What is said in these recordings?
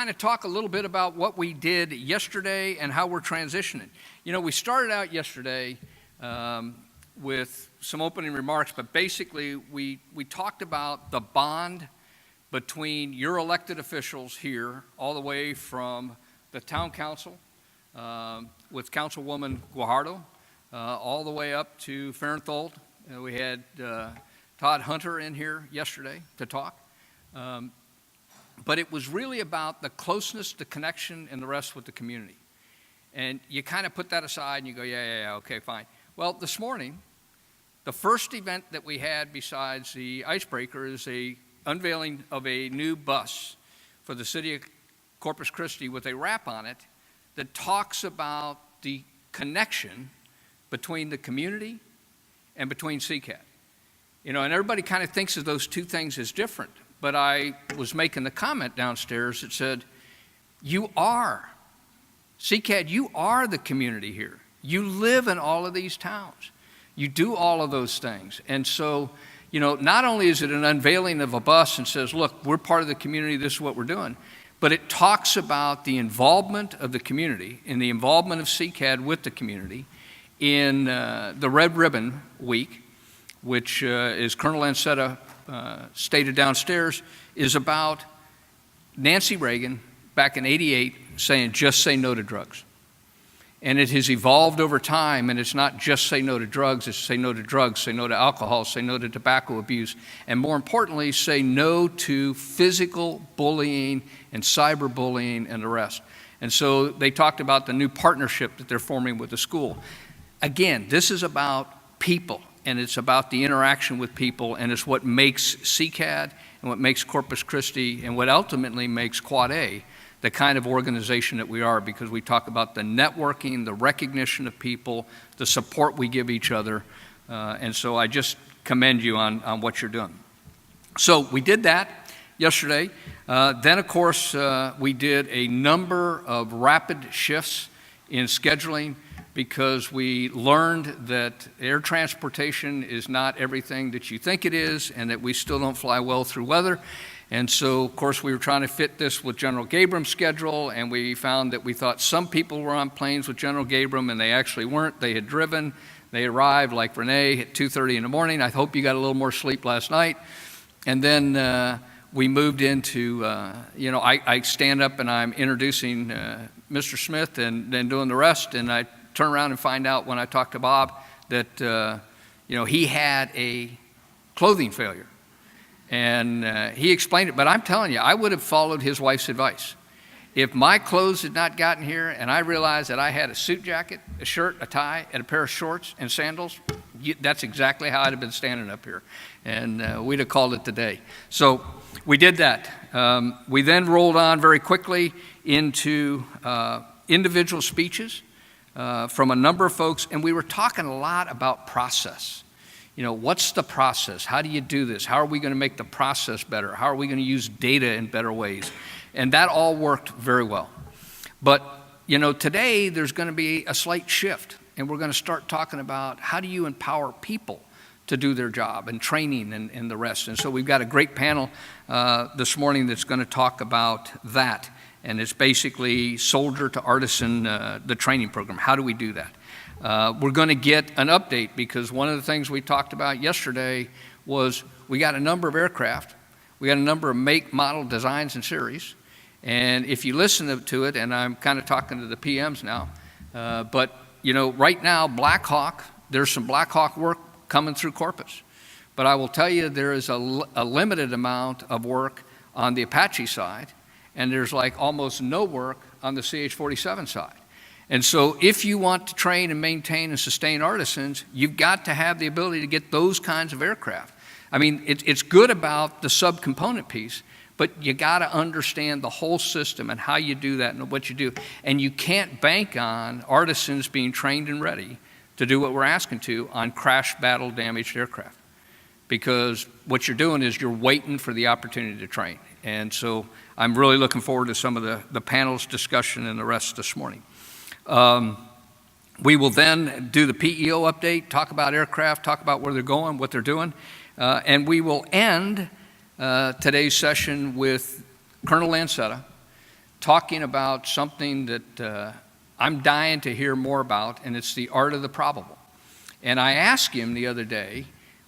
kind of talk a little bit about what we did yesterday and how we're transitioning. You know, we started out yesterday with some opening remarks, but basically we talked about the bond between your elected officials here, all the way from the town council with Councilwoman Guajardo, all the way up to Farenthold. We had Todd Hunter in here yesterday to talk. But it was really about the closeness, the connection, and the rest with the community. And you kind of put that aside and you go, yeah, okay, fine. Well, this morning, the first event that we had besides the icebreaker is a unveiling of a new bus for the city of Corpus Christi with a wrap on it that talks about the connection between the community and between CCAD. You know, and everybody kind of thinks of those two things as different. But I was making the comment downstairs that said, you are, CCAD, you are the community here. You live in all of these towns. You do all of those things. And so, you know, not only is it an unveiling of a bus and says, look, we're part of the community, this is what we're doing, but it talks about the involvement of the community and the involvement of CCAD with the community in the Red Ribbon Week, which is Colonel Lancetta stated downstairs, is about Nancy Reagan back in '88 saying, just say no to drugs. And it has evolved over time, and it's not just say no to drugs, it's say no to drugs, say no to alcohol, say no to tobacco abuse, and more importantly, say no to physical bullying and cyberbullying and the rest. And so they talked about the new partnership that they're forming with the school. Again, this is about people, and it's about the interaction with people, and it's what makes CCAD and what makes Corpus Christi and what ultimately makes Quad A the kind of organization that we are, because we talk about the networking, the recognition of people, the support we give each other, and so I just commend you on what you're doing. So we did that yesterday. Then, of course, we did a number of rapid shifts in scheduling, because we learned that air transportation is not everything that you think it is, and that we still don't fly well through weather. And so, of course, we were trying to fit this with General Gabram's schedule, and we found that we thought some people were on planes with General Gabram, and they actually weren't. They had driven. They arrived, like Renee, at 2:30 in the morning. I hope you got a little more sleep last night. And then we moved into, you know, I stand up and I'm introducing Mr. Smith and then doing the rest, and I turn around and find out when I talk to Bob that, you know, he had a clothing failure. And he explained it, but I'm telling you, I would have followed his wife's advice. If my clothes had not gotten here and I realized that I had a suit jacket, a shirt, a tie, and a pair of shorts and sandals, that's exactly how I'd have been standing up here. And we'd have called it the day. So we did that. We then rolled on very quickly into individual speeches from a number of folks, and we were talking a lot about process. You know, what's the process? How do you do this? How are we going to make the process better? How are we going to use data in better ways? And that all worked very well. But, you know, today there's going to be a slight shift, and we're going to start talking about how do you empower people to do their job, and training and the rest. And so we've got a great panel this morning that's going to talk about that. And it's basically soldier to artisan, the training program. How do we do that? We're going to get an update, because one of the things we talked about yesterday was we got a number of aircraft. We got a number of make, model, designs, and series. And if you listen to it, and I'm kind of talking to the PMs now, but, you know, right now, Black Hawk, there's some Black Hawk work coming through Corpus. But I will tell you, there is a limited amount of work on the Apache side, and there's like almost no work on the CH-47 side. And so if you want to train and maintain and sustain artisans, you've got to have the ability to get those kinds of aircraft. I mean, it's good about the subcomponent piece, but you got to understand the whole system and how you do that and what you do. And you can't bank on artisans being trained and ready to do what we're asking to on crash, battle, damaged aircraft. Because what you're doing is you're waiting for the opportunity to train. And so I'm really looking forward to some of the panel's discussion and the rest this morning. We will then do the PEO update, talk about aircraft, talk about where they're going, what they're doing, and we will end today's session with Colonel Lancetta talking about something that I'm dying to hear more about, and it's the art of the probable. And I asked him the other day,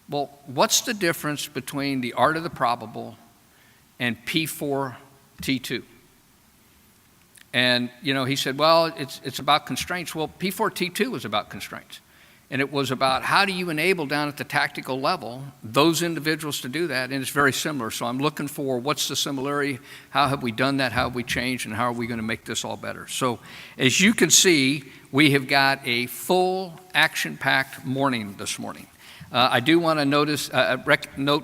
well, what's the difference between the art of the probable and P4T2? And, you know, he said, well, it's about constraints. Well, P4T2 was about constraints. And it was about how do you enable down at the tactical level those individuals to do that, and it's very similar. So I'm looking for what's the similarity, how have we done that, how have we changed, and how are we going to make this all better. So as you can see, we have got a full action-packed morning this morning. I do want to note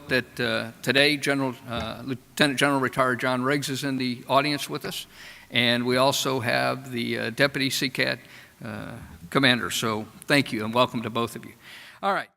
that today Lieutenant General Retired John Riggs is in the audience with us, and we also have the Deputy CCAT Commander. So thank you and welcome to both of you. All right.